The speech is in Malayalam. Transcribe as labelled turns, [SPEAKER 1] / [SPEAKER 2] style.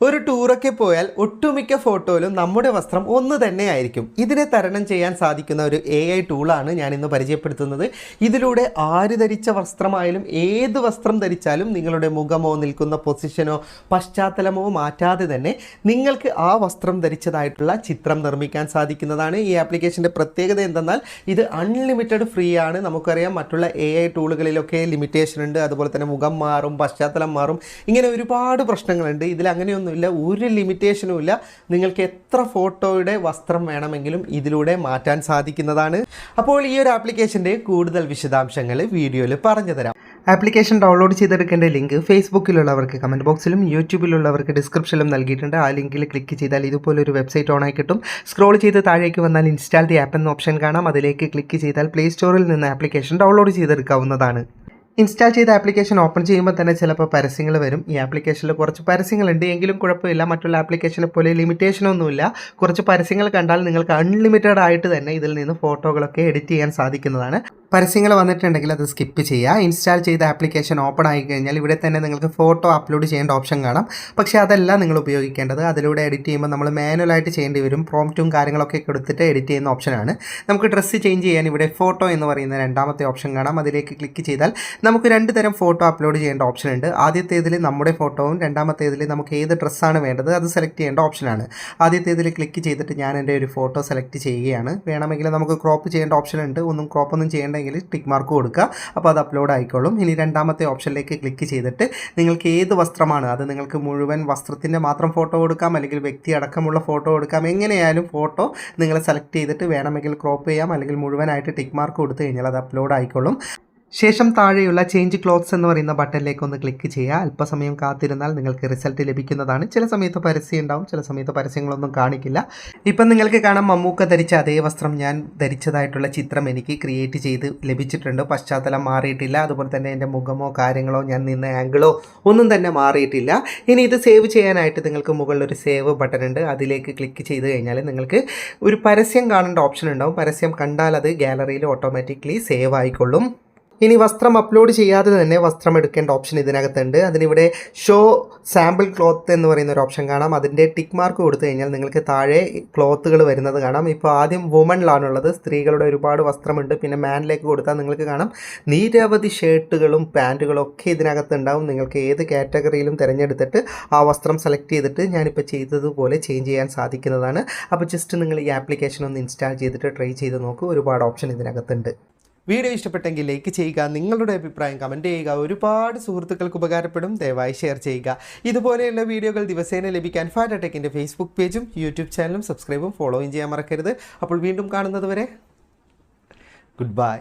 [SPEAKER 1] ഒരു ടൂറൊക്കെ പോയാൽ ഒട്ടുമിക്ക ഫോട്ടോയിലും നമ്മുടെ വസ്ത്രം ഒന്ന് തന്നെയായിരിക്കും. ഇതിനെ തരണം ചെയ്യാൻ സാധിക്കുന്ന ഒരു AI ടൂളാണ് ഞാനിന്ന് പരിചയപ്പെടുത്തുന്നത്. ഇതിലൂടെ ആര് ധരിച്ച വസ്ത്രമായാലും ഏത് വസ്ത്രം ധരിച്ചാലും നിങ്ങളുടെ മുഖമോ നിൽക്കുന്ന പൊസിഷനോ പശ്ചാത്തലമോ മാറ്റാതെ തന്നെ നിങ്ങൾക്ക് ആ വസ്ത്രം ധരിച്ചതായിട്ടുള്ള ചിത്രം നിർമ്മിക്കാൻ സാധിക്കുന്നതാണ്. ഈ ആപ്ലിക്കേഷൻ്റെ പ്രത്യേകത എന്തെന്നാൽ ഇത് അൺലിമിറ്റഡ് ഫ്രീ ആണ്. നമുക്കറിയാം മറ്റുള്ള AI ടൂളുകളിലൊക്കെ ലിമിറ്റേഷൻ ഉണ്ട്. അതുപോലെ തന്നെ മുഖം മാറും, പശ്ചാത്തലം മാറും, ഇങ്ങനെ ഒരുപാട് പ്രശ്നങ്ങളുണ്ട്. ഇതിൽ അങ്ങനെയൊന്നും ഒരു ലിമിറ്റേഷനും ഇല്ല. നിങ്ങൾക്ക് എത്ര ഫോട്ടോയുടെ വസ്ത്രം വേണമെങ്കിലും ഇതിലൂടെ മാറ്റാൻ സാധിക്കുന്നതാണ്. അപ്പോൾ ഈ ഒരു ആപ്ലിക്കേഷൻ്റെ കൂടുതൽ വിശദാംശങ്ങൾ വീഡിയോയിൽ പറഞ്ഞു തരാം. ആപ്ലിക്കേഷൻ ഡൗൺലോഡ് ചെയ്തെടുക്കേണ്ട ലിങ്ക് ഫേസ്ബുക്കിലുള്ളവർക്ക് കമൻറ്റ് ബോക്സിലും യൂട്യൂബിലുള്ളവർക്ക് ഡിസ്ക്രിപ്ഷനിലും നൽകിയിട്ടുണ്ട്. ആ ലിങ്കിൽ ക്ലിക്ക് ചെയ്താൽ ഇതുപോലൊരു വെബ്സൈറ്റ് ഓണായി കിട്ടും. സ്ക്രോൾ ചെയ്ത് താഴേക്ക് വന്നാൽ ഇൻസ്റ്റാൾ ദി ആപ്പ് എന്ന ഓപ്ഷൻ കാണാം. അതിലേക്ക് ക്ലിക്ക് ചെയ്താൽ പ്ലേ സ്റ്റോറിൽ നിന്ന് ആപ്ലിക്കേഷൻ ഡൗൺലോഡ് ചെയ്തെടുക്കാവുന്നതാണ്. ഇൻസ്റ്റാൾ ചെയ്ത ആപ്ലിക്കേഷൻ ഓപ്പൺ ചെയ്യുമ്പോൾ തന്നെ ചിലപ്പോൾ പരസ്യങ്ങൾ വരും. ഈ ആപ്ലിക്കേഷനിൽ കുറച്ച് പരസ്യങ്ങളുണ്ട്, എങ്കിലും കുഴപ്പമില്ല. മറ്റുള്ള ആപ്ലിക്കേഷനെ പോലെ ലിമിറ്റേഷനൊന്നുമില്ല. കുറച്ച് പരസ്യങ്ങൾ കണ്ടാൽ നിങ്ങൾക്ക് അൺലിമിറ്റഡ് ആയിട്ട് തന്നെ ഇതിൽ നിന്ന് ഫോട്ടോകളൊക്കെ എഡിറ്റ് ചെയ്യാൻ സാധിക്കുന്നതാണ്. പരസ്യങ്ങൾ വന്നിട്ടുണ്ടെങ്കിൽ അത് സ്കിപ്പ് ചെയ്യുക. ഇൻസ്റ്റാൾ ചെയ്ത ആപ്ലിക്കേഷൻ ഓപ്പൺ ആയി കഴിഞ്ഞാൽ ഇവിടെ തന്നെ നിങ്ങൾക്ക് ഫോട്ടോ അപ്ലോഡ് ചെയ്യേണ്ട ഓപ്ഷൻ കാണാം. പക്ഷേ അതല്ല നിങ്ങൾ ഉപയോഗിക്കേണ്ടത്. അതിലൂടെ എഡിറ്റ് ചെയ്യുമ്പോൾ നമ്മൾ മാനുവലായിട്ട് ചെയ്യേണ്ടി വരും. പ്രോംപ്റ്റും കാര്യങ്ങളൊക്കെ കൊടുത്തിട്ട് എഡിറ്റ് ചെയ്യുന്ന ഓപ്ഷനാണ്. നമുക്ക് ഡ്രസ്സ് ചേഞ്ച് ചെയ്യാൻ ഇവിടെ ഫോട്ടോ എന്ന് പറയുന്ന രണ്ടാമത്തെ ഓപ്ഷൻ കാണാം. അതിലേക്ക് ക്ലിക്ക് ചെയ്താൽ നമുക്ക് രണ്ട് തരം ഫോട്ടോ അപ്ലോഡ് ചെയ്യേണ്ട ഓപ്ഷൻ ഉണ്ട്. ആദ്യത്തേതിൽ നമ്മുടെ ഫോട്ടോവും രണ്ടാമത്തേതിൽ നമുക്ക് ഏത് ഡ്രസ്സാണ് വേണ്ടത് അത് സെലക്ട് ചെയ്യേണ്ട ഓപ്ഷനാണ്. ആദ്യത്തേതിൽ ക്ലിക്ക് ചെയ്തിട്ട് ഞാൻ എൻ്റെ ഒരു ഫോട്ടോ സെലക്ട് ചെയ്യുകയാണ്. വേണമെങ്കിൽ നമുക്ക് ക്രോപ്പ് ചെയ്യേണ്ട ഓപ്ഷൻ ഉണ്ട്. ക്രോപ്പൊന്നും ചെയ്യേണ്ടെങ്കിൽ ടിക്ക് മാർക്ക് കൊടുക്കുക, അപ്പോൾ അത് അപ്ലോഡ് ആയിക്കോളും. ഇനി രണ്ടാമത്തെ ഓപ്ഷനിലേക്ക് ക്ലിക്ക് ചെയ്തിട്ട് നിങ്ങൾക്ക് ഏത് വസ്ത്രമാണ്, അത് നിങ്ങൾക്ക് മുഴുവൻ വസ്ത്രത്തിൻ്റെ മാത്രം ഫോട്ടോ കൊടുക്കാം, അല്ലെങ്കിൽ വ്യക്തി അടക്കമുള്ള ഫോട്ടോ കൊടുക്കാം. എങ്ങനെയായാലും ഫോട്ടോ നിങ്ങൾ സെലക്ട് ചെയ്തിട്ട് വേണമെങ്കിൽ ക്രോപ്പ് ചെയ്യാം, അല്ലെങ്കിൽ മുഴുവനായിട്ട് ടിക്ക് മാർക്ക് കൊടുത്തു കഴിഞ്ഞാൽ അത് അപ്ലോഡ് ആയിക്കോളും. ശേഷം താഴെയുള്ള ചേഞ്ച് ക്ലോത്ത്സ് എന്ന് പറയുന്ന ബട്ടണിലേക്ക് ഒന്ന് ക്ലിക്ക് ചെയ്യുക. അല്പസമയം കാത്തിരുന്നാൽ നിങ്ങൾക്ക് റിസൾട്ട് ലഭിക്കുന്നതാണ്. ചില സമയത്ത് പരസ്യം ഉണ്ടാവും, ചില സമയത്ത് പരസ്യങ്ങളൊന്നും കാണിക്കില്ല. ഇപ്പം നിങ്ങൾക്ക് കാണാം, മമ്മൂക്ക ധരിച്ച അതേ വസ്ത്രം ഞാൻ ധരിച്ചതായിട്ടുള്ള ചിത്രം എനിക്ക് ക്രിയേറ്റ് ചെയ്ത് ലഭിച്ചിട്ടുണ്ട്. പശ്ചാത്തലം മാറിയിട്ടില്ല. അതുപോലെ തന്നെ എൻ്റെ മുഖമോ കാര്യങ്ങളോ ഞാൻ നിന്ന ആംഗിളോ ഒന്നും തന്നെ മാറിയിട്ടില്ല. ഇനി ഇത് സേവ് ചെയ്യാനായിട്ട് നിങ്ങൾക്ക് മുകളിലൊരു സേവ് ബട്ടൺ ഉണ്ട്. അതിലേക്ക് ക്ലിക്ക് ചെയ്ത് കഴിഞ്ഞാൽ നിങ്ങൾക്ക് ഒരു പരസ്യം കാണേണ്ട ഓപ്ഷൻ ഉണ്ടാവും. പരസ്യം കണ്ടാൽ അത് ഗാലറിയിൽ ഓട്ടോമാറ്റിക്കലി സേവ് ആയിക്കൊള്ളും. ഇനി വസ്ത്രം അപ്ലോഡ് ചെയ്യാതെ തന്നെ വസ്ത്രം എടുക്കേണ്ട ഓപ്ഷൻ ഇതിനകത്തുണ്ട്. അതിനിവിടെ ഷോ സാമ്പിൾ ക്ലോത്ത് എന്ന് പറയുന്ന ഒരു ഓപ്ഷൻ കാണാം. അതിൻ്റെ ടിക്ക് മാർക്ക് കൊടുത്തു കഴിഞ്ഞാൽ നിങ്ങൾക്ക് താഴെ ക്ലോത്തുകൾ വരുന്നത് കാണാം. ഇപ്പോൾ ആദ്യം വുമണിലാണുള്ളത്. സ്ത്രീകളുടെ ഒരുപാട് വസ്ത്രമുണ്ട്. പിന്നെ മാനിലേക്ക് കൊടുത്താൽ നിങ്ങൾക്ക് കാണാം നിരവധി ഷർട്ടുകളും പാൻറ്റുകളും ഒക്കെ ഇതിനകത്ത് ഉണ്ടാവും. നിങ്ങൾക്ക് ഏത് കാറ്റഗറിയിലും തിരഞ്ഞെടുത്തിട്ട് ആ വസ്ത്രം സെലക്ട് ചെയ്തിട്ട് ഞാനിപ്പോൾ ചെയ്തതുപോലെ ചേഞ്ച് ചെയ്യാൻ സാധിക്കുന്നതാണ്. അപ്പോൾ ജസ്റ്റ് നിങ്ങൾ ഈ ആപ്ലിക്കേഷൻ ഒന്ന് ഇൻസ്റ്റാൾ ചെയ്തിട്ട് ട്രൈ ചെയ്ത് നോക്കൂ. ഒരുപാട് ഓപ്ഷൻ ഇതിനകത്തുണ്ട്. വീഡിയോ ഇഷ്ടപ്പെട്ടെങ്കിൽ ലൈക്ക് ചെയ്യുക, നിങ്ങളുടെ അഭിപ്രായം കമൻറ്റ് ചെയ്യുക. ഒരുപാട് സുഹൃത്തുക്കൾക്ക് ഉപകാരപ്പെടും. ദയവായി ഷെയർ ചെയ്യുക. ഇതുപോലെയുള്ള വീഡിയോകൾ ദിവസേന ലഭിക്കാൻ ഫാറ്റ ടെക്കിൻ്റെ ഫേസ്ബുക്ക് പേജും യൂട്യൂബ് ചാനലും സബ്സ്ക്രൈബും ഫോളോയും ചെയ്യാൻ മറക്കരുത്. അപ്പോൾ വീണ്ടും കാണുന്നത് വരെ ഗുഡ് ബൈ.